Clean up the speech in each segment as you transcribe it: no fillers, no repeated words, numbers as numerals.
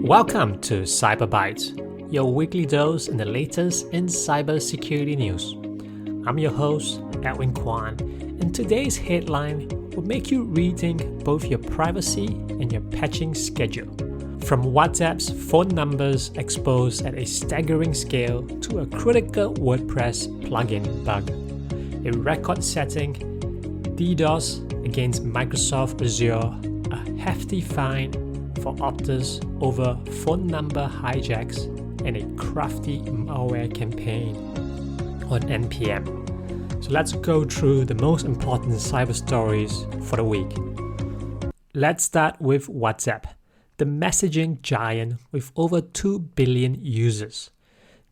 Welcome to Cyber Bytes, your weekly dose in the latest in cybersecurity news. I'm your host, Edwin Kwan, and today's headline will make you rethink both your privacy and your patching schedule. From WhatsApp's phone numbers exposed at a staggering scale to a critical WordPress plugin bug, a record-setting DDoS against Microsoft Azure, a hefty fine for Optus over phone number hijacks, and a crafty malware campaign on NPM. So let's go through the most important cyber stories for the week. Let's start with WhatsApp, the messaging giant with over 2 billion users.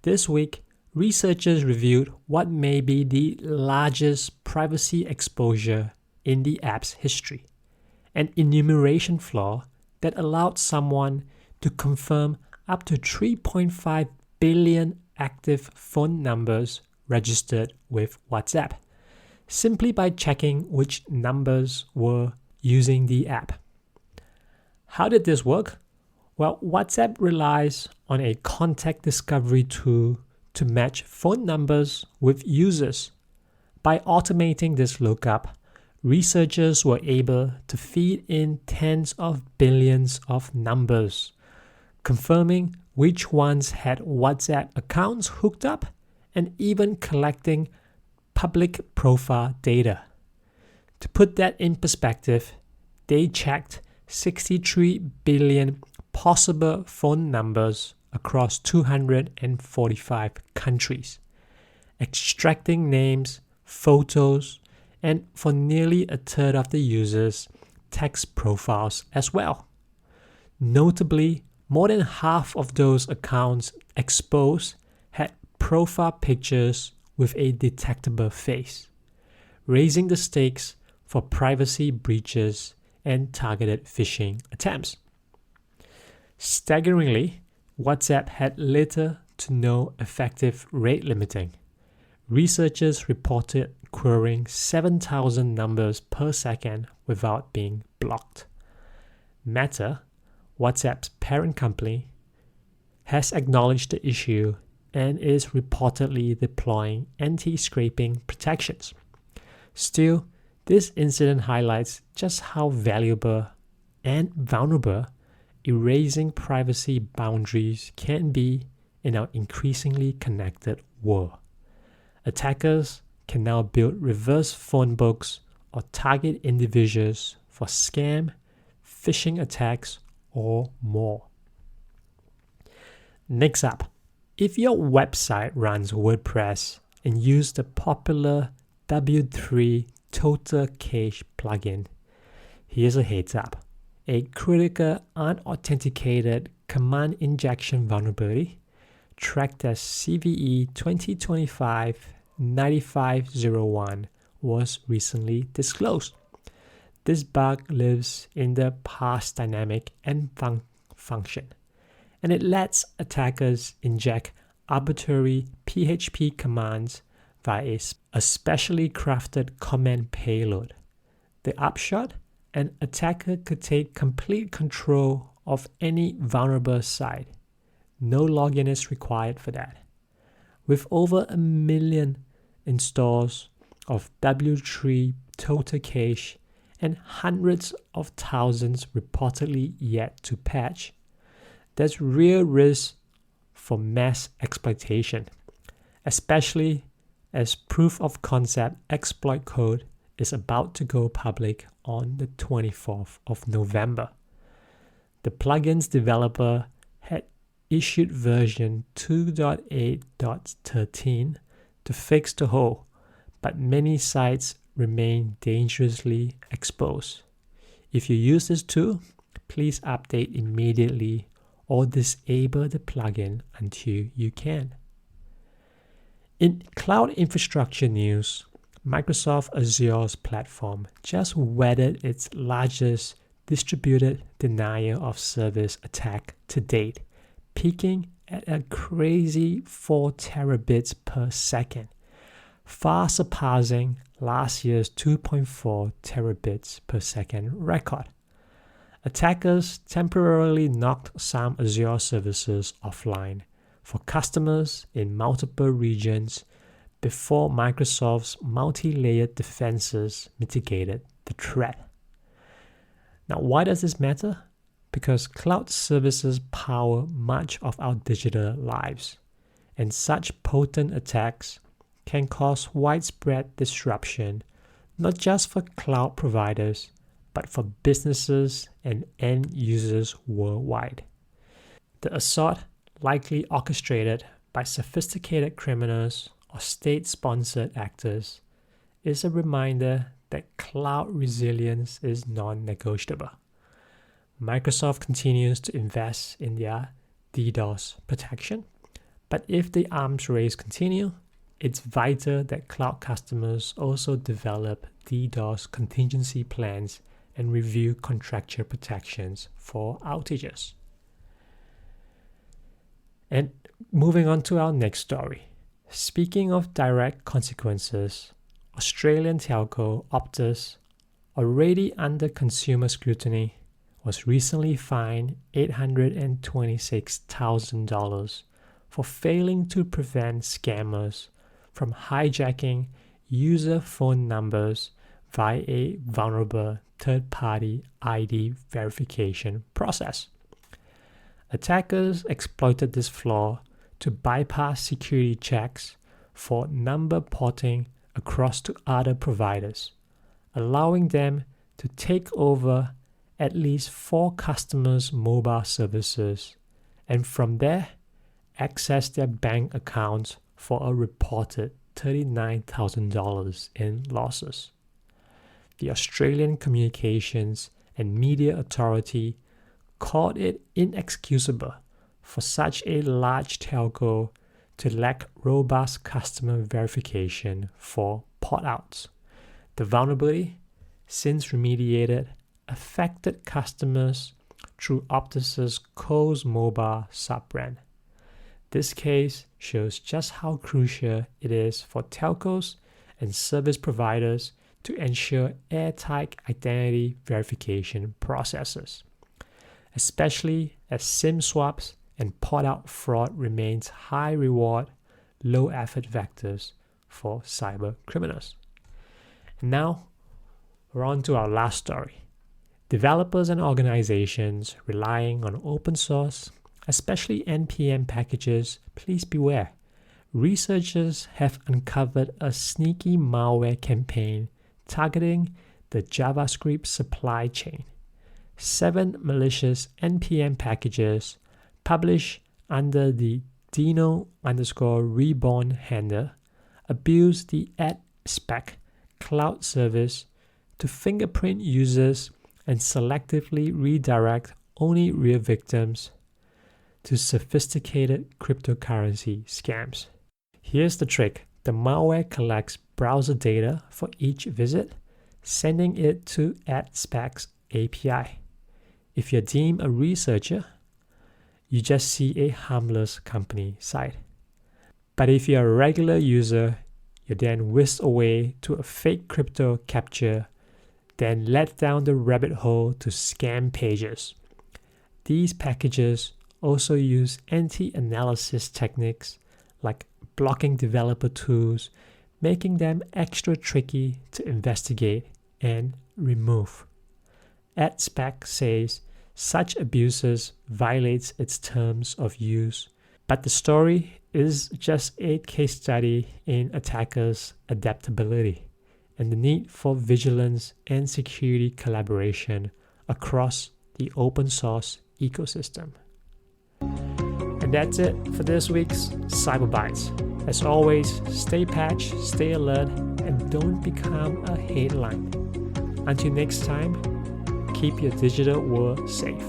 This week, researchers reviewed what may be the largest privacy exposure in the app's history, an enumeration flaw that allowed someone to confirm up to 3.5 billion active phone numbers registered with WhatsApp, simply by checking which numbers were using the app. How did this work? Well, WhatsApp relies on a contact discovery tool to match phone numbers with users. By automating this lookup, researchers were able to feed in tens of billions of numbers, confirming which ones had WhatsApp accounts hooked up and even collecting public profile data. To put that in perspective, they checked 63 billion possible phone numbers across 245 countries, extracting names, photos, and for nearly a third of the users, text profiles as well. Notably, more than half of those accounts exposed had profile pictures with a detectable face, raising the stakes for privacy breaches and targeted phishing attempts. Staggeringly, WhatsApp had little to no effective rate limiting. Researchers reported querying 7,000 numbers per second without being blocked. Meta, WhatsApp's parent company, has acknowledged the issue and is reportedly deploying anti-scraping protections. Still, this incident highlights just how valuable and vulnerable erasing privacy boundaries can be in our increasingly connected world. Attackers can now build reverse phone books or target individuals for scam, phishing attacks, or more. Next up, if your website runs WordPress and use the popular W3 Total Cache plugin, here's a heads up. A critical unauthenticated command injection vulnerability tracked as CVE 2025-9501 was recently disclosed. This bug lives in the parse dynamic env function, and it lets attackers inject arbitrary PHP commands via a specially crafted command payload. The upshot? An attacker could take complete control of any vulnerable site. No login is required for that. With over 1 million installs of W3 Total Cache and hundreds of thousands reportedly yet to patch, there's real risk for mass exploitation, especially as proof of concept exploit code is about to go public on the 24th of November. The plugin's developer had issued version 2.8.13 to fix the hole, but many sites remain dangerously exposed. If you use this tool, please update immediately or disable the plugin until you can. In cloud infrastructure news, Microsoft Azure's platform just weathered its largest distributed denial of service attack to date, peaking at a crazy 4 terabits per second, far surpassing last year's 2.4 terabits per second record. attackers temporarily knocked some Azure services offline for customers in multiple regions before Microsoft's multi-layered defenses mitigated the threat. Now, why does this matter? Because cloud services power much of our digital lives, and such potent attacks can cause widespread disruption, not just for cloud providers, but for businesses and end users worldwide. The assault, likely orchestrated by sophisticated criminals or state-sponsored actors, is a reminder that cloud resilience is non-negotiable. Microsoft continues to invest in their DDoS protection, but if the arms race continue, it's vital that cloud customers also develop DDoS contingency plans and review contractual protections for outages. And moving on to our next story. Speaking of direct consequences, Australian telco Optus, already under consumer scrutiny, was recently fined $826,000 for failing to prevent scammers from hijacking user phone numbers via a vulnerable third-party ID verification process. Attackers exploited this flaw to bypass security checks for number porting across to other providers, allowing them to take over at least 4 customers' mobile services, and from there, access their bank accounts for a reported $39,000 in losses. The Australian Communications and Media Authority called it inexcusable for such a large telco to lack robust customer verification for port-outs. The vulnerability, since remediated, affected customers through Optus's Coles Mobile sub-brand. This case shows just how crucial it is for telcos and service providers to ensure airtight identity verification processes, especially as SIM swaps and port-out fraud remains high-reward, low-effort vectors for cyber criminals. And now, we're on to our last story. Developers and organizations relying on open source, especially NPM packages, please beware. Researchers have uncovered a sneaky malware campaign targeting the JavaScript supply chain. 7 malicious NPM packages published under the Dino_reborn handle abuse the AdSpec cloud service to fingerprint users and selectively redirect only real victims to sophisticated cryptocurrency scams. Here's the trick. The malware collects browser data for each visit, sending it to AdSpec's API. If you're deemed a researcher, you just see a harmless company site. But if you're a regular user, you're then whisked away to a fake crypto capture, then led down the rabbit hole to scam pages. These packages also use anti-analysis techniques like blocking developer tools, making them extra tricky to investigate and remove. AdSpec says such abuses violates its terms of use, but the story is just a case study in attackers' adaptability and the need for vigilance and security collaboration across the open source ecosystem. And that's it for this week's Cyber Bytes. As always, stay patched, stay alert, and don't become a headline. Until next time, keep your digital world safe.